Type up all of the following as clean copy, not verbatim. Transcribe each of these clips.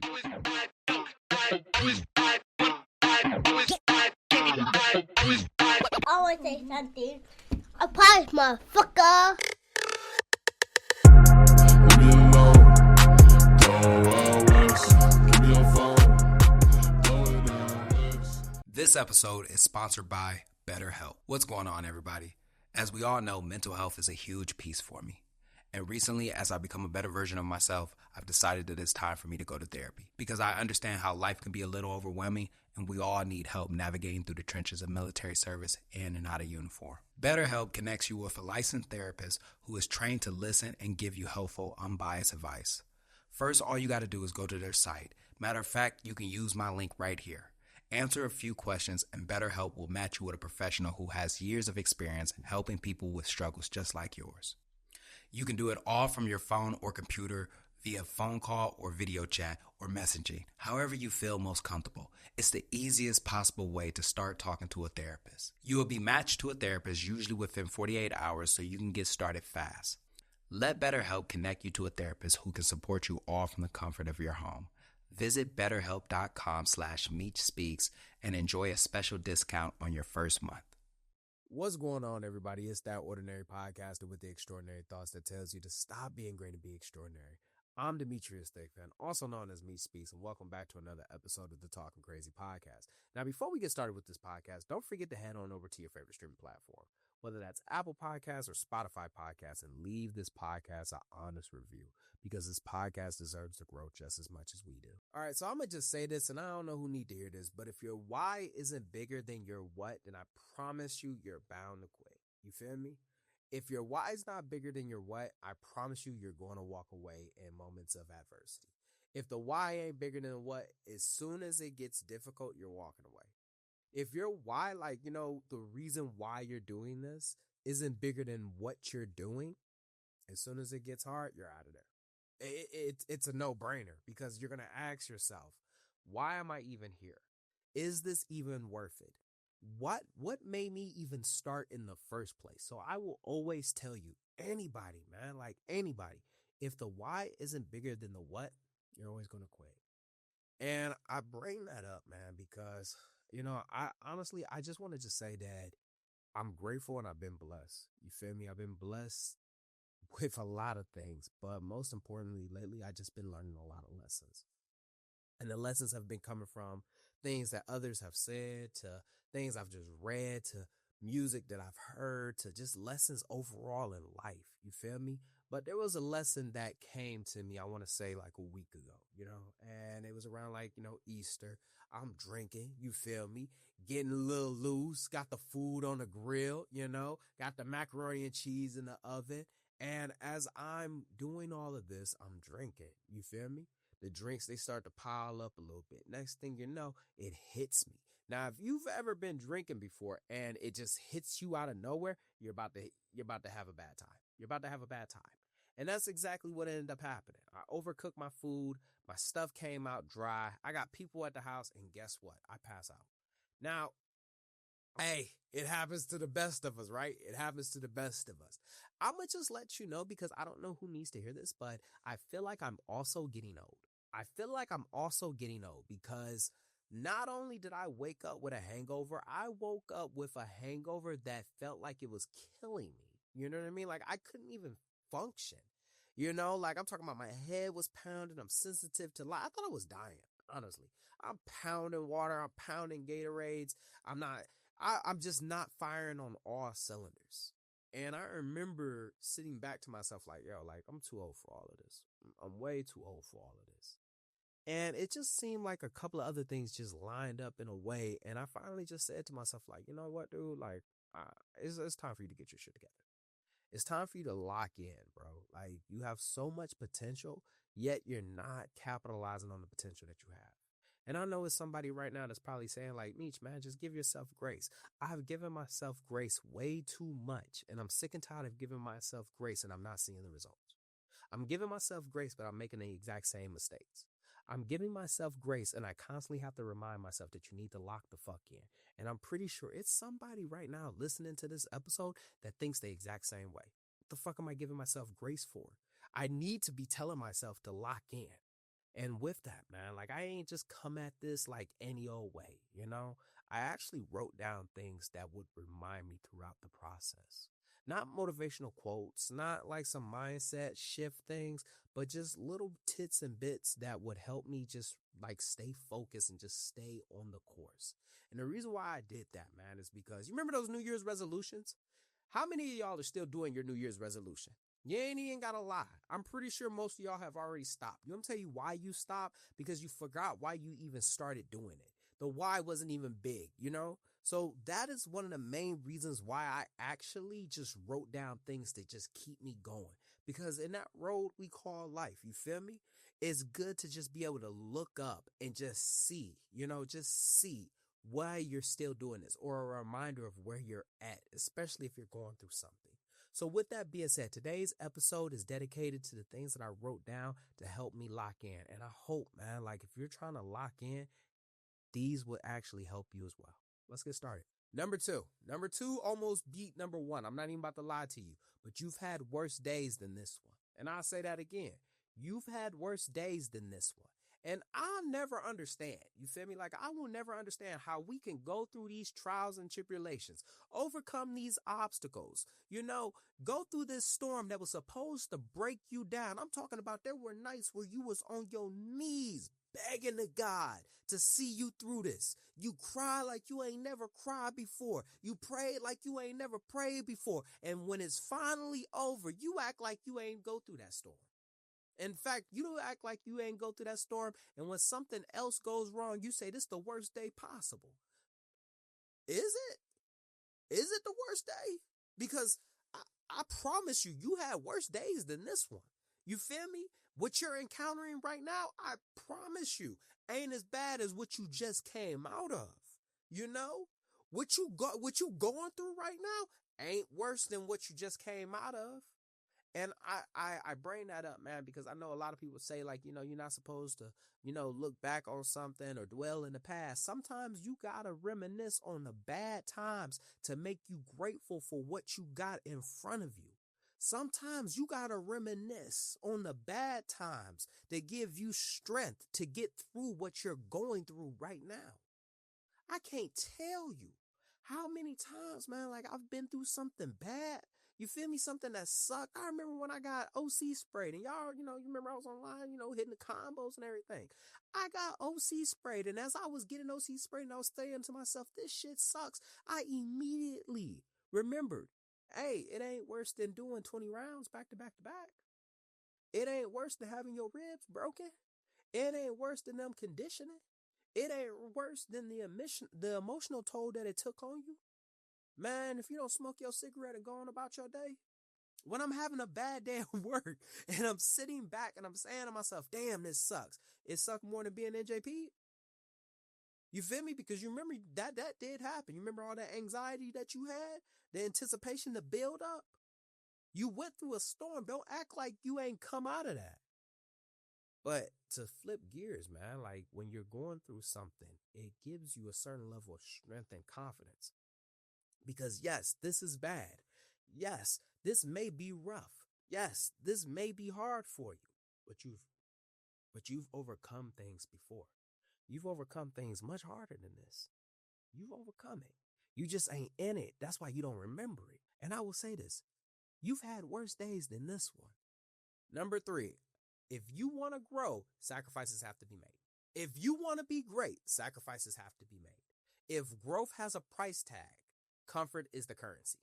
I want to say something. A prize, motherfucker. This episode is sponsored by BetterHelp. What's going on, everybody? As we all know, mental health is a huge piece for me. And recently, as I become a better version of myself, I've decided that it's time for me to go to therapy because I understand how life can be a little overwhelming and we all need help navigating through the trenches of military service in and out of uniform. BetterHelp connects you with a licensed therapist who is trained to listen and give you helpful, unbiased advice. First, all you got to do is go to their site. Matter of fact, you can use my link right here. Answer a few questions and BetterHelp will match you with a professional who has years of experience helping people with struggles just like yours. You can do it all from your phone or computer via phone call or video chat or messaging, however you feel most comfortable. It's the easiest possible way to start talking to a therapist. You will be matched to a therapist usually within 48 hours so you can get started fast. Let BetterHelp connect you to a therapist who can support you all from the comfort of your home. Visit betterhelp.com/MeechSpeaks and enjoy a special discount on your first month. What's going on, everybody? It's that ordinary podcaster with the extraordinary thoughts that tells you to stop being great and be extraordinary. I'm Demetrius Thickfan, also known as Meech Speaks, and welcome back to another episode of the Talking Crazy podcast. Now, before we get started with this podcast, don't forget to head on over to your favorite streaming platform, whether that's Apple Podcasts or Spotify Podcasts, and leave this podcast an honest review because this podcast deserves to grow just as much as we do. All right, so I'm going to just say this, and I don't know who need to hear this, but if your why isn't bigger than your what, then I promise you, you're bound to quit. You feel me? If your why is not bigger than your what, I promise you, you're going to walk away in moments of adversity. If the why ain't bigger than the what, as soon as it gets difficult, you're walking away. If your why, the reason why you're doing this isn't bigger than what you're doing, as soon as it gets hard, you're out of there. It's a no-brainer because you're going to ask yourself, why am I even here? Is this even worth it? What made me even start in the first place? So I will always tell you, anybody, man, anybody, if the why isn't bigger than the what, you're always going to quit. And I bring that up, man, because, I honestly just wanted to say that I'm grateful and I've been blessed. You feel me? I've been blessed with a lot of things, but most importantly, lately, I just been learning a lot of lessons. And the lessons have been coming from things that others have said, to things I've just read, to music that I've heard, to just lessons overall in life. You feel me? But there was a lesson that came to me, I want to say like a week ago, and it was around Easter. I'm drinking, you feel me? Getting a little loose, got the food on the grill, got the macaroni and cheese in the oven. And as I'm doing all of this, I'm drinking, you feel me? The drinks, they start to pile up a little bit. Next thing you know, it hits me. Now, if you've ever been drinking before and it just hits you out of nowhere, you're about to have a bad time. You're about to have a bad time. And that's exactly what ended up happening. I overcooked my food. My stuff came out dry. I got people at the house, and guess what? I pass out. Now, hey, it happens to the best of us, right? It happens to the best of us. I'm going to just let you know because I don't know who needs to hear this, but I feel like I'm also getting old. Because not only did I wake up with a hangover, I woke up with a hangover that felt like it was killing me. You know what I mean? Like I couldn't even function. I'm talking about my head was pounding. I'm sensitive to light. I thought I was dying, honestly. I'm pounding water. I'm pounding Gatorades. I'm just not firing on all cylinders. And I remember sitting back to myself I'm too old for all of this. I'm way too old for all of this. And it just seemed like a couple of other things just lined up in a way. And I finally just said to myself, you know what, dude? It's time for you to get your shit together. It's time for you to lock in, bro. You have so much potential, yet you're not capitalizing on the potential that you have. And I know it's somebody right now that's probably saying Meech, man, just give yourself grace. I've given myself grace way too much, and I'm sick and tired of giving myself grace, and I'm not seeing the results. I'm giving myself grace, but I'm making the exact same mistakes. I'm giving myself grace, and I constantly have to remind myself that you need to lock the fuck in. And I'm pretty sure it's somebody right now listening to this episode that thinks the exact same way. What the fuck am I giving myself grace for? I need to be telling myself to lock in. And with that, man, like I ain't just come at this like any old way, you know? I actually wrote down things that would remind me throughout the process. Not motivational quotes, not like some mindset shift things, but just little tits and bits that would help me just like stay focused and just stay on the course. And the reason why I did that, man, is because you remember those New Year's resolutions? How many of y'all are still doing your New Year's resolution? You ain't even gotta lie. I'm pretty sure most of y'all have already stopped. You want me to tell you why you stopped? Because you forgot why you even started doing it. The why wasn't even big, you know? So that is one of the main reasons why I actually just wrote down things that just keep me going. Because in that road we call life, you feel me? It's good to just be able to look up and just see, just see why you're still doing this, or a reminder of where you're at, especially if you're going through something. So with that being said, today's episode is dedicated to the things that I wrote down to help me lock in. And I hope, man, like if you're trying to lock in, these will actually help you as well. Let's get started. Number two almost beat number one. I'm not even about to lie to you, but you've had worse days than this one. And I'll say that again. You've had worse days than this one. And I'll never understand, you feel me? Like I will never understand how we can go through these trials and tribulations, overcome these obstacles, go through this storm that was supposed to break you down. I'm talking about there were nights where you was on your knees begging to God to see you through this. You cry like you ain't never cried before. You prayed like you ain't never prayed before. And when it's finally over, you act like you ain't go through that storm. In fact, you don't act like you ain't go through that storm. And when something else goes wrong, you say this is the worst day possible. Is it? Is it the worst day? Because I promise you, you had worse days than this one. You feel me? What you're encountering right now, I promise you, ain't as bad as what you just came out of. What you going through right now ain't worse than what you just came out of. And I bring that up, man, because I know a lot of people say like, you're not supposed to, look back on something or dwell in the past. Sometimes you got to reminisce on the bad times to make you grateful for what you got in front of you. Sometimes you got to reminisce on the bad times that give you strength to get through what you're going through right now. I can't tell you how many times, man, like I've been through something bad. You feel me? Something that sucked. I remember when I got OC sprayed and y'all, you remember I was online, hitting the combos and everything. I got OC sprayed. And as I was getting OC sprayed and I was saying to myself, this shit sucks, I immediately remembered, hey, it ain't worse than doing 20 rounds back to back to back. It ain't worse than having your ribs broken. It ain't worse than them conditioning. It ain't worse than the emotional toll that it took on you. Man, if you don't smoke your cigarette and go on about your day, when I'm having a bad day at work and I'm sitting back and I'm saying to myself, damn, this sucks. It sucked more than being NJP. You feel me? Because you remember that did happen. You remember all that anxiety that you had, the anticipation to build up. You went through a storm. Don't act like you ain't come out of that. But to flip gears, man, like when you're going through something, it gives you a certain level of strength and confidence. Because yes, this is bad. Yes, this may be rough. Yes, this may be hard for you, but you've overcome things before. You've overcome things much harder than this. You've overcome it. You just ain't in it. That's why you don't remember it. And I will say this, you've had worse days than this one. Number 3, if you want to grow, sacrifices have to be made. If you want to be great, sacrifices have to be made. If growth has a price tag, comfort is the currency.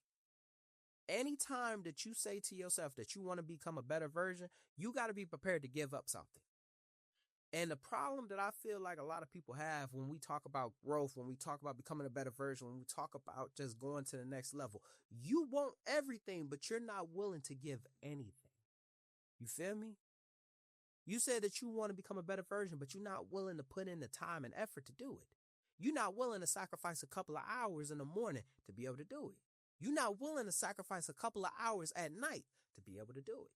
Anytime that you say to yourself that you want to become a better version, you got to be prepared to give up something. And the problem that I feel like a lot of people have when we talk about growth, when we talk about becoming a better version, when we talk about just going to the next level, you want everything, but you're not willing to give anything. You feel me? You said that you want to become a better version, but you're not willing to put in the time and effort to do it. You're not willing to sacrifice a couple of hours in the morning to be able to do it. You're not willing to sacrifice a couple of hours at night to be able to do it.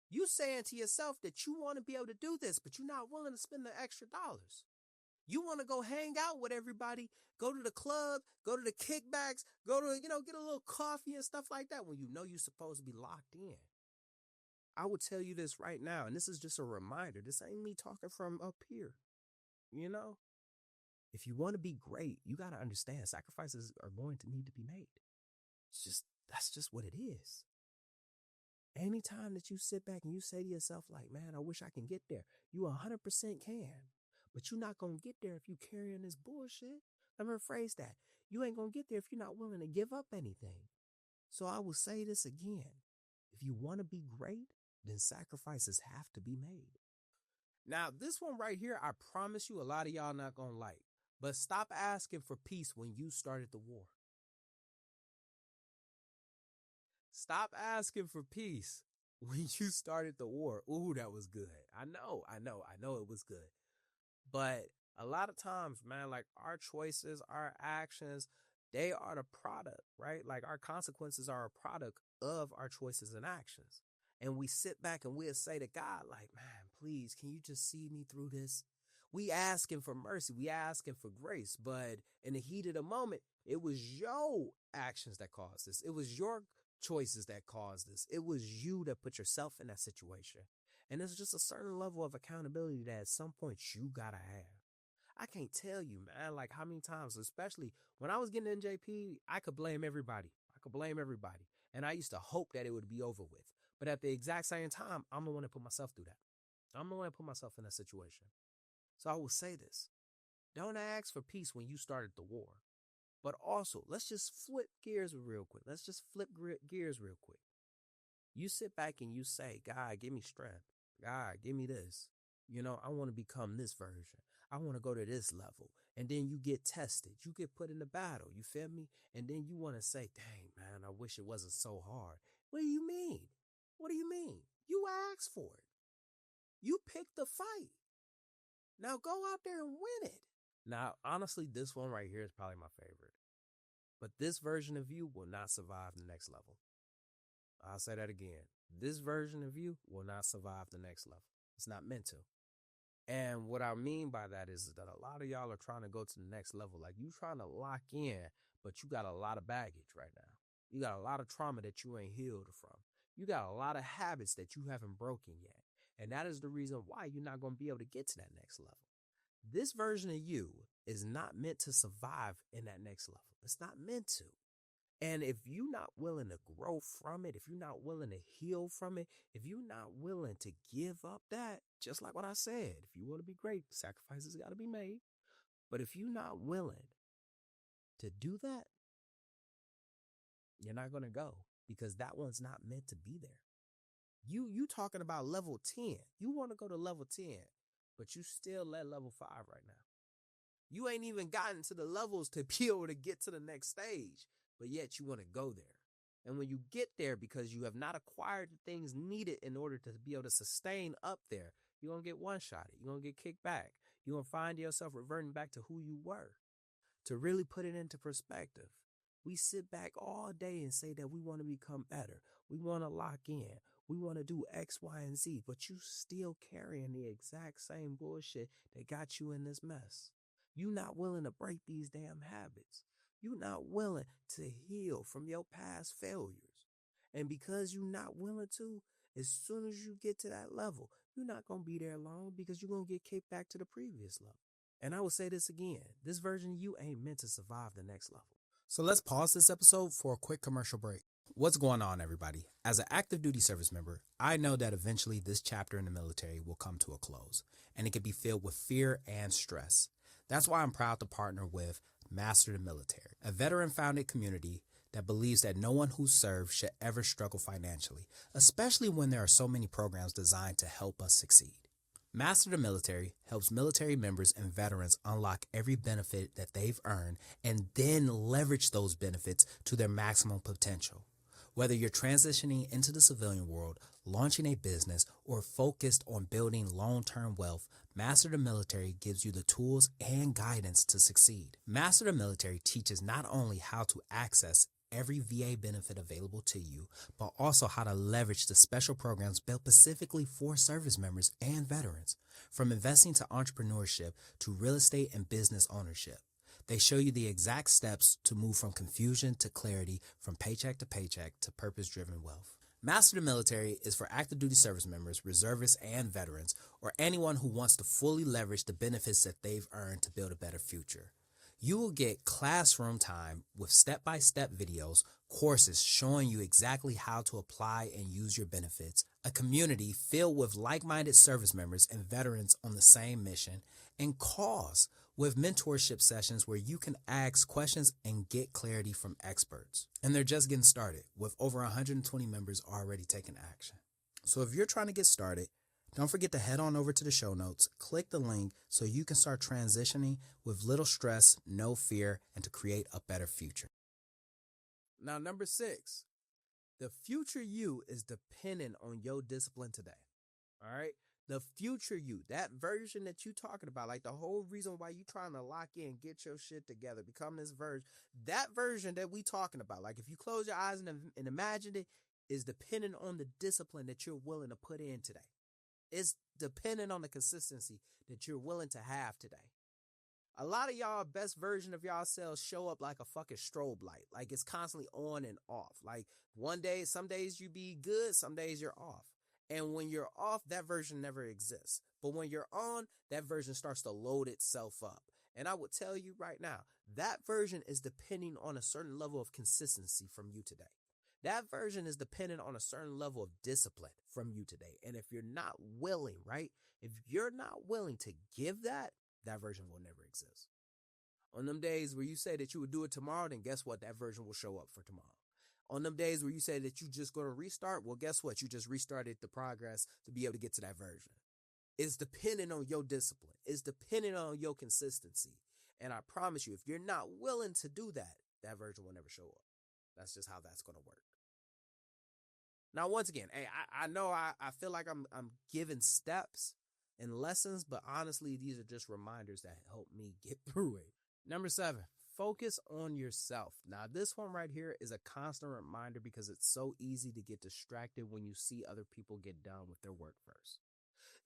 You saying to yourself that you want to be able to do this, but you're not willing to spend the extra dollars. You want to go hang out with everybody, go to the club, go to the kickbacks, go to, get a little coffee and stuff like that when you know you're supposed to be locked in. I would tell you this right now, and this is just a reminder. This ain't me talking from up here. You know, if you want to be great, you got to understand sacrifices are going to need to be made. That's just what it is. Anytime that you sit back and you say to yourself, like, man, I wish I can get there, you 100% can. But you're not going to get there if you carrying this bullshit. Let me rephrase that. You ain't going to get there if you're not willing to give up anything. So I will say this again. If you want to be great, then sacrifices have to be made. Now, this one right here, I promise you a lot of y'all not going to like. But stop asking for peace when you started the war. Stop asking for peace when you started the war. Ooh, that was good. I know it was good. But a lot of times, man, like our choices, our actions, they are the product, right? Like our consequences are a product of our choices and actions. And we sit back and we'll say to God, like, man, please, can you just see me through this? We asking for mercy. We asking for grace. But in the heat of the moment, it was your actions that caused this. It was your choices that caused this. It was you that put yourself in that situation. And there's just a certain level of accountability that at some point you gotta have. I can't tell you, man, like how many times, especially when I was getting in JP, I could blame everybody. And I used to hope that it would be over with. But at the exact same time, I'm the one that put myself through that. I'm the one that put myself in that situation. So I will say this. Don't ask for peace when you started the war. But also, let's just flip gears real quick. You sit back and you say, God, give me strength. God, give me this. You know, I want to become this version. I want to go to this level. And then you get tested. You get put in the battle. You feel me? And then you want to say, dang, man, I wish it wasn't so hard. What do you mean? You asked for it. You picked the fight. Now go out there and win it. Now, honestly, this one right here is probably my favorite. But this version of you will not survive the next level. I'll say that again. This version of you will not survive the next level. It's not meant to. And what I mean by that is that a lot of y'all are trying to go to the next level. Like you trying to lock in, but you got a lot of baggage right now. You got a lot of trauma that you ain't healed from. You got a lot of habits that you haven't broken yet. And that is the reason why you're not going to be able to get to that next level. This version of you is not meant to survive in that next level. It's not meant to. And if you're not willing to grow from it, if you're not willing to heal from it, if you're not willing to give up that, just like what I said, if you want to be great, sacrifices got to be made. But if you're not willing to do that, you're not going to go because that one's not meant to be there. You talking about level 10. You want to go to level 10, but you still at level 5 right now. You ain't even gotten to the levels to be able to get to the next stage, but yet you want to go there. And when you get there, because you have not acquired the things needed in order to be able to sustain up there, you're going to get one-shotted. You're going to get kicked back. You're going to find yourself reverting back to who you were. To really put it into perspective, we sit back all day and say that we want to become better. We want to lock in. We want to do X, Y, and Z, but you still carrying the exact same bullshit that got you in this mess. You not willing to break these damn habits. You not willing to heal from your past failures. And because you not willing to, as soon as you get to that level, you're not going to be there long because you're going to get kicked back to the previous level. And I will say this again, this version of you ain't meant to survive the next level. So let's pause this episode for a quick commercial break. What's going on, everybody? As an active duty service member, I know that eventually this chapter in the military will come to a close, and it can be filled with fear and stress. That's why I'm proud to partner with Master the Military, a veteran-founded community that believes that no one who serves should ever struggle financially, especially when there are so many programs designed to help us succeed. Master the Military helps military members and veterans unlock every benefit that they've earned and then leverage those benefits to their maximum potential. Whether you're transitioning into the civilian world, launching a business, or focused on building long-term wealth, Master the Military gives you the tools and guidance to succeed. Master the Military teaches not only how to access every VA benefit available to you, but also how to leverage the special programs built specifically for service members and veterans. From investing to entrepreneurship to real estate and business ownership. They show you the exact steps to move from confusion to clarity, from paycheck to paycheck to purpose-driven wealth. Master the Military is for active duty service members, reservists, and veterans, or anyone who wants to fully leverage the benefits that they've earned to build a better future. You will get classroom time with step-by-step videos, courses showing you exactly how to apply and use your benefits, a community filled with like-minded service members and veterans on the same mission, and calls with mentorship sessions where you can ask questions and get clarity from experts. And they're just getting started, with over 120 members already taking action. So if you're trying to get started, don't forget to head on over to the show notes, click the link so you can start transitioning with little stress, no fear, and to create a better future. Now, number 6, the future you is dependent on your discipline today. All right? The future you, that version that you talking about, like the whole reason why you trying to lock in, get your shit together, become this version, that version that we talking about, like if you close your eyes and imagine it, is dependent on the discipline that you're willing to put in today. It's dependent on the consistency that you're willing to have today. A lot of y'all best version of y'all selves show up like a fucking strobe light. Like it's constantly on and off. Like one day, some days you be good, some days you're off. And when you're off, that version never exists. But when you're on, that version starts to load itself up. And I would tell you right now, that version is depending on a certain level of consistency from you today. That version is dependent on a certain level of discipline from you today. And if you're not willing, right? If you're not willing to give that, that version will never exist. On them days where you say that you would do it tomorrow, then guess what? That version will show up for tomorrow. On them days where you say that you just going to restart, well, guess what? You just restarted the progress to be able to get to that version. It's dependent on your discipline. It's dependent on your consistency. And I promise you, if you're not willing to do that, that version will never show up. That's just how that's going to work. Now, once again, hey, I know I feel like I'm giving steps and lessons, but honestly, these are just reminders that help me get through it. Number 7, focus on yourself. Now, this one right here is a constant reminder because it's so easy to get distracted when you see other people get done with their work first.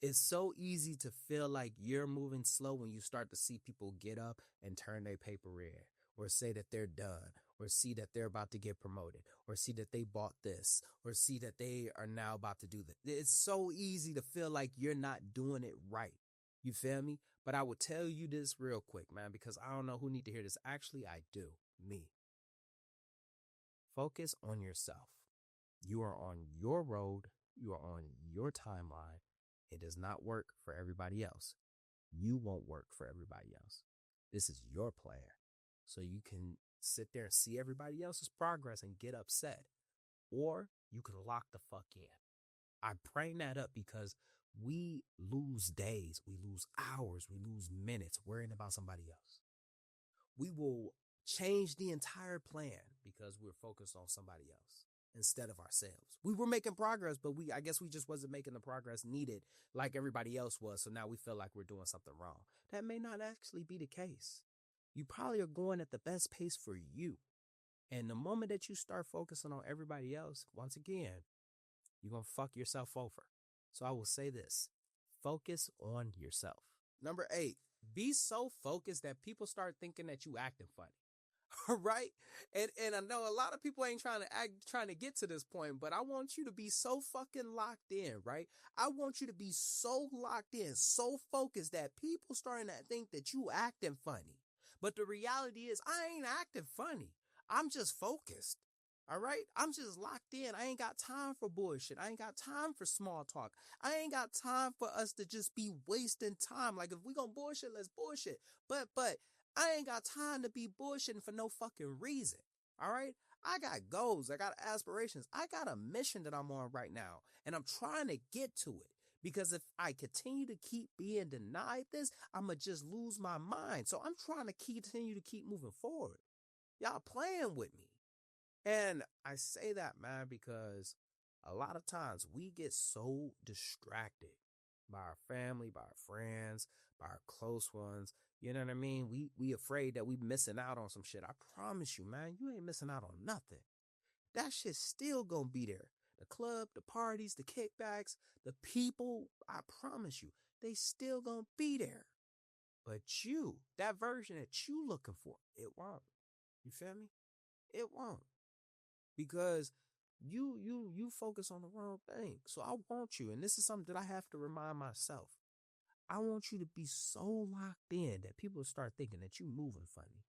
It's so easy to feel like you're moving slow when you start to see people get up and turn their paper in, or say that they're done, or see that they're about to get promoted, or see that they bought this, or see that they are now about to do that. It's so easy to feel like you're not doing it right. You feel me? But I will tell you this real quick, man, because I don't know who need to hear this. Actually, I do. Me. Focus on yourself. You are on your road. You are on your timeline. It does not work for everybody else. You won't work for everybody else. This is your plan. So you can sit there and see everybody else's progress and get upset. Or you can lock the fuck in. I bring that up because we lose days, we lose hours, we lose minutes worrying about somebody else. We will change the entire plan because we're focused on somebody else instead of ourselves. We were making progress, but I guess we just wasn't making the progress needed like everybody else was. So now we feel like we're doing something wrong. That may not actually be the case. You probably are going at the best pace for you. And the moment that you start focusing on everybody else, once again, you're going to fuck yourself over. So I will say this, focus on yourself. Number 8, be so focused that people start thinking that you acting funny. All right. And I know a lot of people ain't trying to get to this point, but I want you to be so fucking locked in, right? I want you to be so locked in, so focused that people starting to think that you acting funny. But the reality is I ain't acting funny. I'm just focused. All right. I'm just locked in. I ain't got time for bullshit. I ain't got time for small talk. I ain't got time for us to just be wasting time. Like if we gonna bullshit, let's bullshit. But I ain't got time to be bullshitting for no fucking reason. All right. I got goals. I got aspirations. I got a mission that I'm on right now. And I'm trying to get to it. Because if I continue to keep being denied this, I'm going to just lose my mind. So I'm trying to continue to keep moving forward. Y'all playing with me. And I say that, man, because a lot of times we get so distracted by our family, by our friends, by our close ones. You know what I mean? We afraid that we missing out on some shit. I promise you, man, you ain't missing out on nothing. That shit's still gonna be there. The club, the parties, the kickbacks, the people, I promise you, they still gonna be there. But you, that version that you looking for, it won't. You feel me? It won't. Because You focus on the wrong thing. So I want you, and this is something that I have to remind myself. I want you to be so locked in that people start thinking that you moving funny.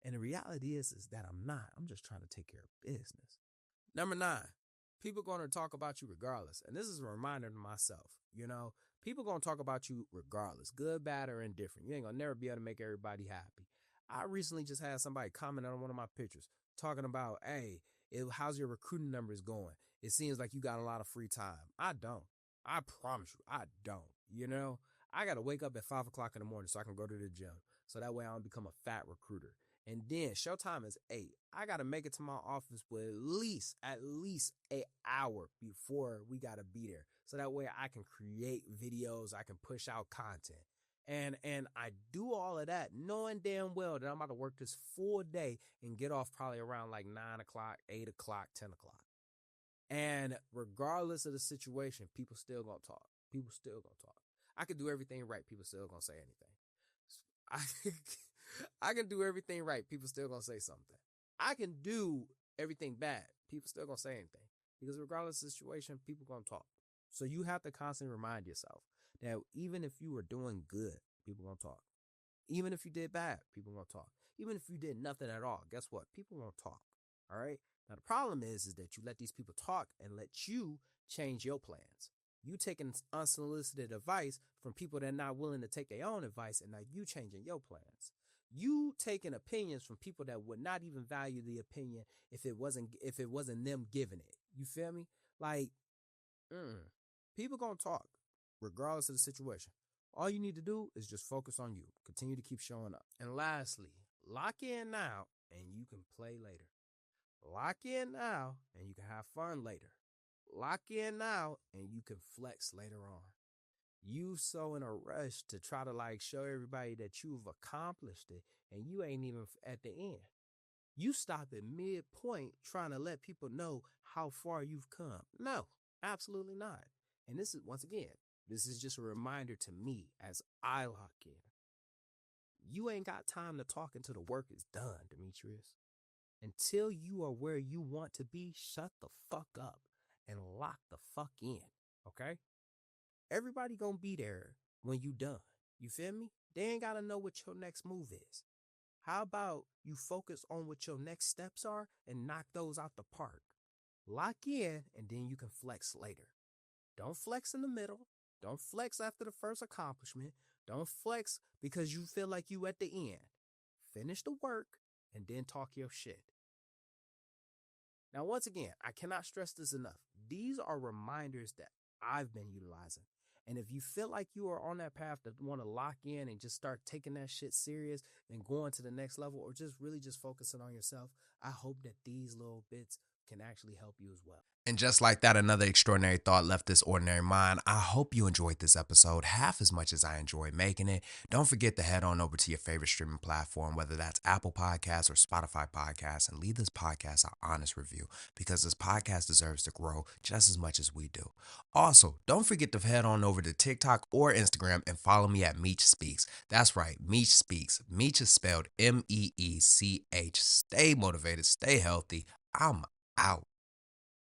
And the reality is that I'm not. I'm just trying to take care of business. Number 9, people going to talk about you regardless. And this is a reminder to myself, people going to talk about you regardless, good, bad, or indifferent. You ain't going to never be able to make everybody happy. I recently just had somebody comment on one of my pictures talking about, hey, how's your recruiting numbers going? It seems like you got a lot of free time. I don't. I promise you, I don't. I got to wake up at 5 o'clock in the morning so I can go to the gym. So that way I don't become a fat recruiter. And then showtime is 8. I got to make it to my office with at least an hour before we got to be there. So that way I can create videos. I can push out content. And I do all of that knowing damn well that I'm about to work this full day and get off probably around like 9 o'clock, 8 o'clock, 10 o'clock. And regardless of the situation, people still gonna talk. People still gonna talk. I can do everything right. People still gonna say anything. I can do everything right. People still gonna say something. I can do everything bad. People still gonna say anything. Because regardless of the situation, people gonna talk. So you have to constantly remind yourself that even if you were doing good, people gonna talk. Even if you did bad, people gonna talk. Even if you did nothing at all, guess what? People gonna talk. All right. Now the problem is that you let these people talk and let you change your plans. You taking unsolicited advice from people that are not willing to take their own advice, and now you changing your plans. You taking opinions from people that would not even value the opinion if it wasn't them giving it. You feel me? Like, people gonna talk regardless of the situation. All you need to do is just focus on you. Continue to keep showing up. And lastly, lock in now and you can play later. Lock in now and you can have fun later. Lock in now and you can flex later on. You so in a rush to try to show everybody that you've accomplished it and you ain't even at the end. You stop at midpoint trying to let people know how far you've come. No, absolutely not. And this is just a reminder to me as I lock in. You ain't got time to talk until the work is done, Demetrius. Until you are where you want to be, shut the fuck up and lock the fuck in, okay? Everybody gonna be there when you done. You feel me? They ain't gotta know what your next move is. How about you focus on what your next steps are and knock those out the park? Lock in and then you can flex later. Don't flex in the middle. Don't flex after the first accomplishment. Don't flex because you feel like you at the end. Finish the work and then talk your shit. Now, once again, I cannot stress this enough. These are reminders that I've been utilizing. And if you feel like you are on that path to want to lock in and just start taking that shit serious and going to the next level, or just really just focusing on yourself, I hope that these little bits can actually help you as well. And just like that, another extraordinary thought left this ordinary mind. I hope you enjoyed this episode half as much as I enjoyed making it. Don't forget to head on over to your favorite streaming platform, whether that's Apple Podcasts or Spotify Podcasts, and leave this podcast an honest review because this podcast deserves to grow just as much as we do. Also, don't forget to head on over to TikTok or Instagram and follow me at Meech Speaks. That's right, Meech Speaks. Meech is spelled Meech. Stay motivated, stay healthy. I'm out.